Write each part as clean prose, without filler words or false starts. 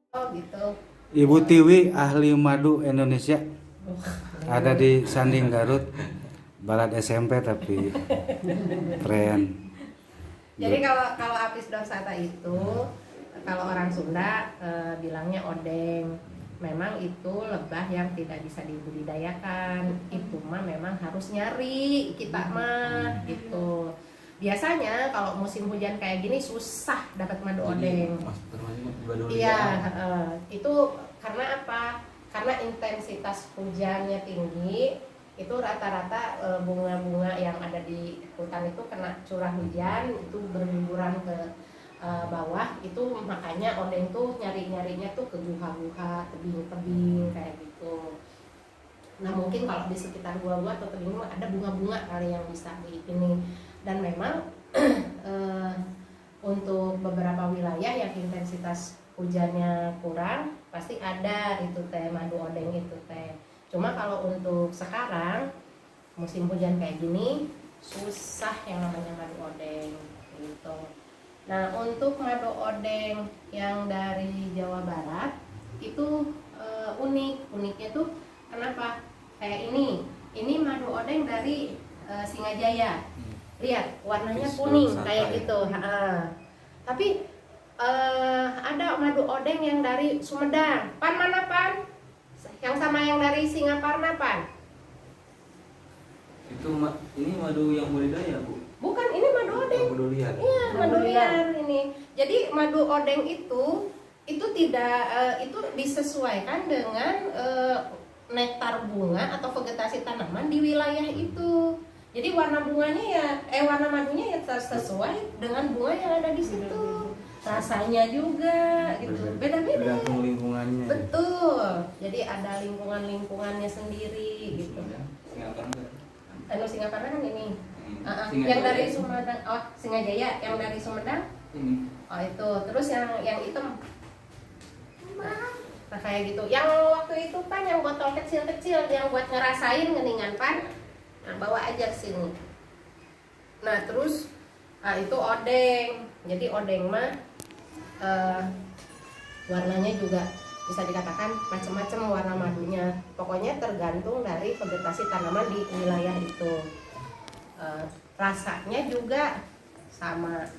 Oh gitu. Ibu Tiwi ahli madu Indonesia. Ada di Sanding Garut. Barat SMP tapi keren. Jadi kalau kalau apis dorsata itu kalau orang Sunda bilangnya odeng. Memang itu lebah yang tidak bisa dibudidayakan. Itu mah memang harus nyari kita mah gitu. Biasanya kalau musim hujan kayak gini susah dapat madu odeng. Iya, itu karena apa? Karena intensitas hujannya tinggi, itu rata-rata bunga-bunga yang ada di hutan itu kena curah hujan, itu berguguran ke bawah, itu makanya odeng tuh nyari-nyarinya tuh ke guha-guha, tebing-tebing kayak gitu. Nah mungkin kalau di sekitar gua-gua atau tebing ada bunga-bunga kali yang bisa di ini. Dan memang untuk beberapa wilayah yang intensitas hujannya kurang pasti ada itu teh madu odeng itu teh. Cuma kalau untuk sekarang musim hujan kayak gini susah yang namanya madu odeng gitu. Nah untuk madu odeng yang dari Jawa Barat itu uniknya tuh kenapa kayak ini madu odeng dari Singajaya. Lihat warnanya kuning kayak gitu. Tapi ada madu odeng yang dari Sumedang. Pan mana pan? Yang sama yang dari Singaparna pan? Ini madu yang budidaya, Bu? Bukan, ini madu odeng. Madu liar. Iya, madu liar ini. Jadi madu odeng itu tidak itu disesuaikan dengan nektar bunga atau vegetasi tanaman di wilayah itu. Jadi warna bunganya warna madunya ya sesuai dengan bunga yang ada di situ. Rasanya juga gitu. Beda-beda. Tergantung lingkungannya. Betul. Jadi ada lingkungannya sendiri gitu. Singaparna kan ini. Yang dari Sumedang, Singajaya, yang dari Sumedang. Oh itu. Terus yang hitam. Nah kayak gitu. Yang waktu itu pan yang botol kecil-kecil yang buat ngerasain geningan pan. Nah, bawa aja sini. Nah terus itu odeng. Jadi odeng mah warnanya juga bisa dikatakan macam-macam warna madunya. Pokoknya tergantung dari vegetasi tanaman di wilayah itu. Rasanya juga sama,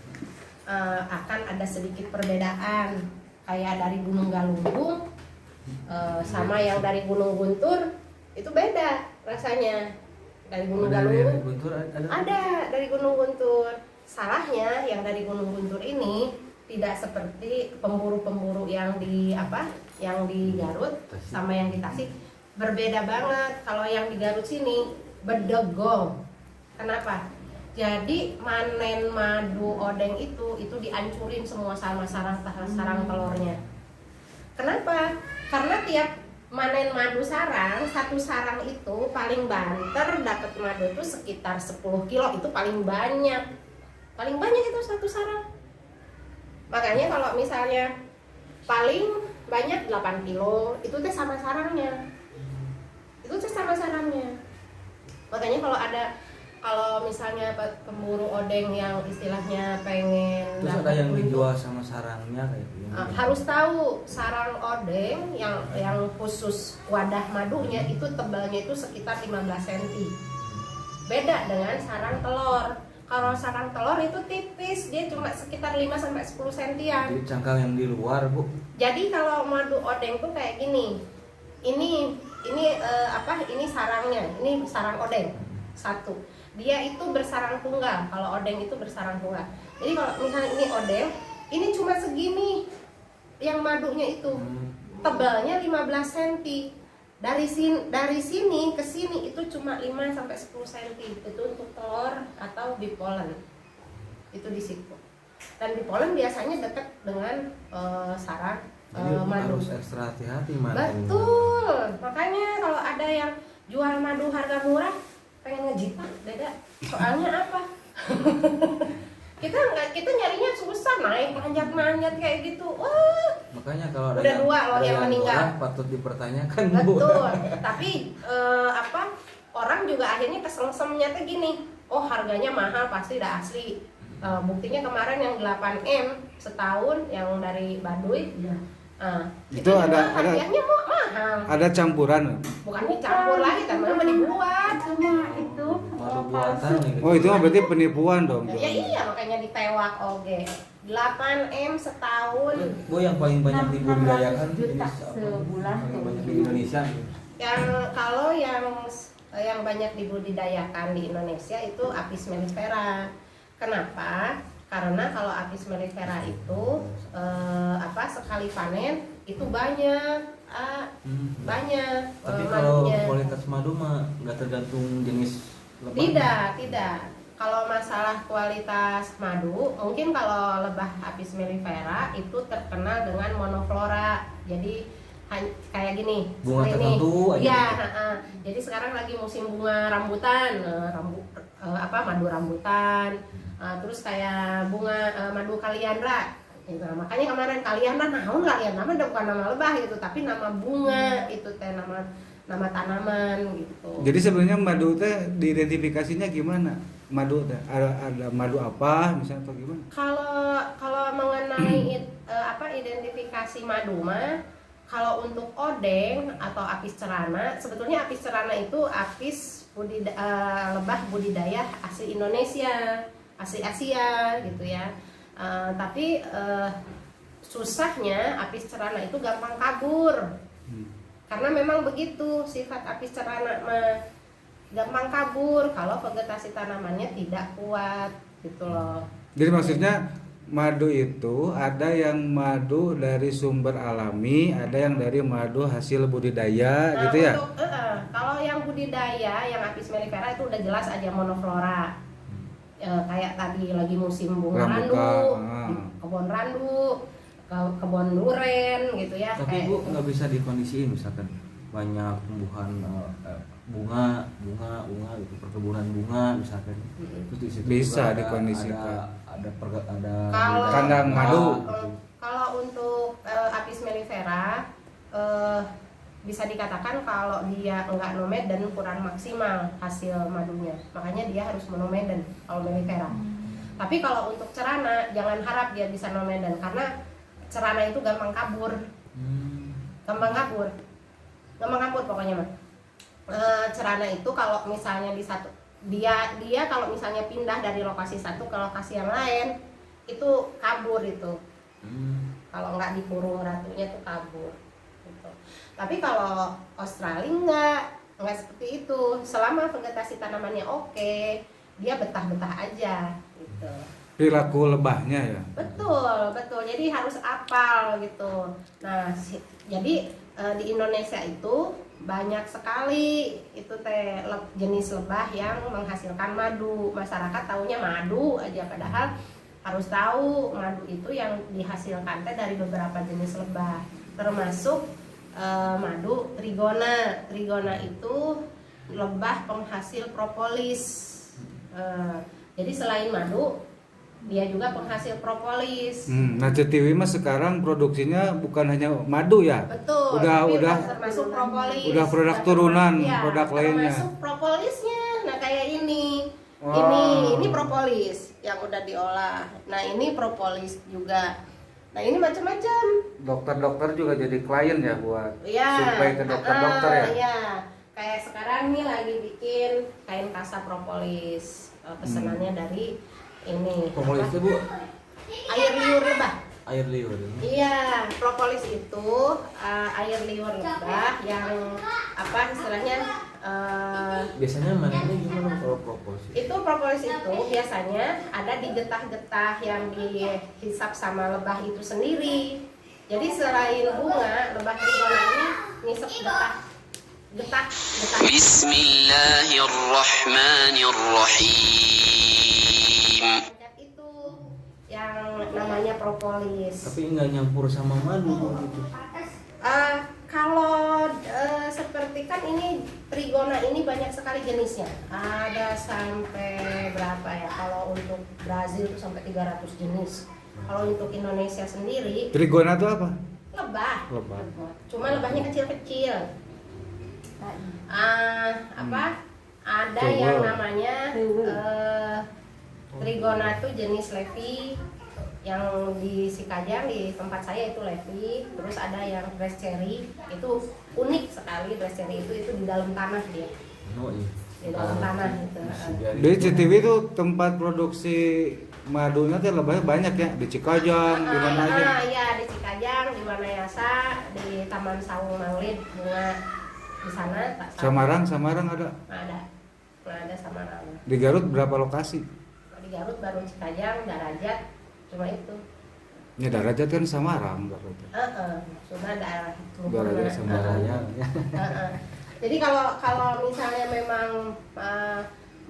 akan ada sedikit perbedaan. Kayak dari Gunung Galunggung sama yang dari Gunung Guntur itu beda rasanya. Dari Gunung Galunggung ada dari Gunung Guntur. Salahnya yang dari Gunung Guntur ini tidak seperti pemburu-pemburu yang di Garut sama yang di Tasik, berbeda banget. Kalau yang di Garut sini bedegong. Kenapa? Jadi manen madu odeng itu dihancurin semua sama sarang telurnya. Kenapa? Karena tiap manen madu sarang, satu sarang itu paling banter dapat madu itu sekitar 10 kilo, itu paling banyak itu satu sarang. Makanya kalau misalnya paling banyak 8 kilo itu teh sama sarangnya. Makanya kalau misalnya pemburu odeng yang istilahnya pengen terus ada yang dijual sama sarangnya kayak gitu. Harus tahu sarang odeng yang khusus wadah madunya itu tebalnya itu sekitar 15 cm. Beda dengan sarang telur. Kalau sarang telur itu tipis, dia cuma sekitar 5 sampai 10 cm-an. Jadi cangkang yang di luar, Bu. Jadi kalau madu odeng tuh kayak gini. Ini sarangnya, ini sarang odeng. Satu. Dia itu bersarang tunggal. Kalau odeng itu bersarang tunggal. Jadi kalau misalnya ini odeng, ini cuma segini yang madunya itu. Tebalnya 15 cm. Dari sini ke sini itu cuma 5 sampai 10 cm. Itu untuk telur atau bipolen. Itu di situ. Dan bipolen biasanya dekat dengan sarang madu. Harus ekstra hati-hati madu. Betul. Makanya kalau ada yang jual madu harga murah pengen ngejitak beda. Soalnya apa? kita nyarinya susah, naik manjat kayak gitu. Wah. Makanya kalau udah dua loh yang meninggal. Patut dipertanyakan. Betul. Tapi orang juga akhirnya kesengsem-nya tuh gini. Oh harganya mahal pasti udah asli. Buktinya kemarin yang 8M setahun yang dari Baduy Itu ada hadiahnya mahal. ada campuran. Bukan dicampur lagi, kan memang dibuat cuma itu. Madu buatan nih. Oh, itu mah berarti penipuan dong. Ya iya makanya ditewak oge. 8M setahun. Bu yang paling banyak dibudidayakan 600 juta jenis apa? sebulan Paling tuh. banyak di Indonesia. Yang kalau yang banyak dibudidayakan di Indonesia itu Apis mellifera. Kenapa? Karena kalau Apis mellifera itu sekali panen itu banyak. Banyak Tapi kalau madunya. kualitas madu mah nggak tergantung jenis lebah. Tidak. Kalau masalah kualitas madu, mungkin kalau lebah Apis mellifera itu terkenal dengan monoflora. Jadi kayak gini, Bunga seperti tertentu aja Ya, gitu. jadi sekarang lagi musim bunga rambutan, madu rambutan. Terus kayak bunga madu kaliandra. Gitu. Makanya kemarin kaliandra naon kaliandra mah bukan nama lebah gitu, tapi nama bunga itu teh nama tanaman gitu. Jadi sebenarnya madu teh diidentifikasinya gimana? Madu teh ada madu apa misalnya atau gimana? Kalau mengenai identifikasi madu mah, kalau untuk odeng atau apis cerana, sebetulnya apis cerana itu lebah budidaya asli Indonesia, asli Asia gitu ya. Tapi susahnya apis cerana itu gampang kabur. Karena memang begitu sifat apis cerana mah, gampang kabur kalau vegetasi tanamannya tidak kuat gitu loh. Jadi maksudnya madu itu ada yang madu dari sumber alami, ada yang dari madu hasil budidaya gitu ya? Kalau yang budidaya, yang Apis mellifera itu udah jelas aja monoflora. Kayak tadi lagi musim bunga randu, kebun randu, kebun duren gitu ya. Tapi Bu nggak bisa dikondisiin misalkan banyak tumbuhan bunga gitu, perkebunan bunga misalkan. Terus di situ Bisa juga dikondisikan. ada Kandang madu. Kalau untuk Apis mellifera bisa dikatakan kalau dia enggak nomaden kurang maksimal hasil madunya, makanya dia harus monomaden kalau mellifera. Tapi kalau untuk cerana jangan harap dia bisa nomaden, karena cerana itu gampang kabur, gampang kabur pokoknya mah. Cerana itu kalau misalnya dia kalau misalnya pindah dari lokasi satu ke lokasi yang lain itu kabur itu. Kalau nggak dikurung ratunya tuh kabur gitu. Tapi kalau Australia nggak seperti itu. Selama vegetasi tanamannya oke, dia betah-betah aja gitu. Perilaku lebahnya ya. Betul. Jadi harus apal gitu. Nah, jadi di Indonesia itu banyak sekali itu teh jenis lebah yang menghasilkan madu. Masyarakat taunya madu aja, padahal harus tahu madu itu yang dihasilkan teh dari beberapa jenis lebah, termasuk madu trigona. Trigona itu lebah penghasil propolis. Jadi selain madu, dia juga penghasil propolis. Nah, Cetiwi mah sekarang produksinya bukan hanya madu ya. Betul. Udah termasuk propolis. udah produk turunan, Ya, produk lainnya. Termasuk propolisnya. Nah, kayak ini. Wow. Ini propolis yang udah diolah. Nah, ini propolis juga. Nah, ini macam-macam. Dokter-dokter juga jadi klien ya buat Ya. supaya ke dokter-dokter ya. Iya. Kayak sekarang nih lagi bikin kain kasa propolis. Pesanannya dari ini. propolis apa? itu Bu, Air liur lebah. air liur. Iya, propolis itu air liur lebah yang istilahnya Biasanya manennya gimana kalau propolis? itu propolis itu biasanya ada di getah-getah yang dihisap sama lebah itu sendiri. Jadi selain bunga, lebah trigona ini ngisep getah. Bismillahirrahmanirrahim. Itu yang namanya propolis. Tapi nggak nyampur sama madu gitu. Kalau seperti kan ini trigona ini banyak sekali jenisnya. Ada sampai berapa ya? Kalau untuk Brazil itu sampai 300 jenis. Kalau untuk Indonesia sendiri Trigona itu apa? lebah. Lebah. Cuma lebahnya kecil-kecil. Ada Coba. yang namanya trigona itu jenis Levi. Yang di Sikajang di tempat saya itu Levi, terus ada yang Dress Cherry, itu unik sekali. Dress Cherry itu di dalam tanah dia, Oh iya. di dalam tanah gitu. Di CTV itu tempat produksi madunya tuh lebih banyak ya, di Cikajang, di mana aja. Iya, di Cikajang, di Wanayasa, di Taman Sawung Maulid bunga di sana. Samarang ada. Ada Samarang. Di Garut berapa lokasi? Di Garut baru Cikajang, Darajat, cuma itu. Ya Darajat kan Samarang, Garut. Sudah daerah itu. Darajat Sembaraya. Jadi kalau misalnya memang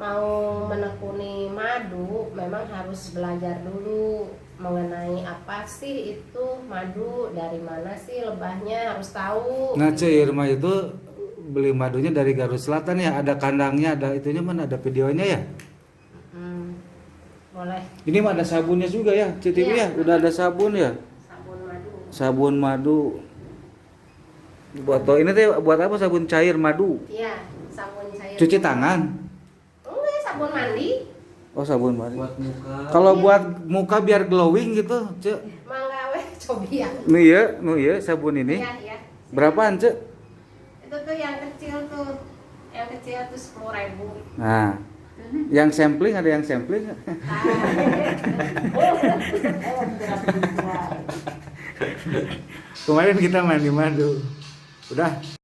mau menekuni madu, memang harus belajar dulu mengenai apa sih itu madu, dari mana sih lebahnya, harus tahu. Nah, Irma itu beli madunya dari Garut Selatan ya, ada kandangnya, ada itunya, mana ada videonya ya? Boleh. Ini mah ada sabunnya juga ya, CTV ya, udah ada sabun ya. Sabun madu. Sabun madu. Buat ini teh buat apa sabun cair madu? Iya, sabun cair. Cuci tangan. Enggak, sabun mandi. Oh, sabun madu. Buat muka. Kalau buat muka biar glowing gitu, Cek. Mangga weh cobian. Nu iya sabun ini. Iya. Berapaan, Cek? Itu tuh yang kecil tuh. Yang kecil tuh 10.000. Nah. Yang sampling ada yang sampling nggak? Kemarin kita mandi madu. Udah.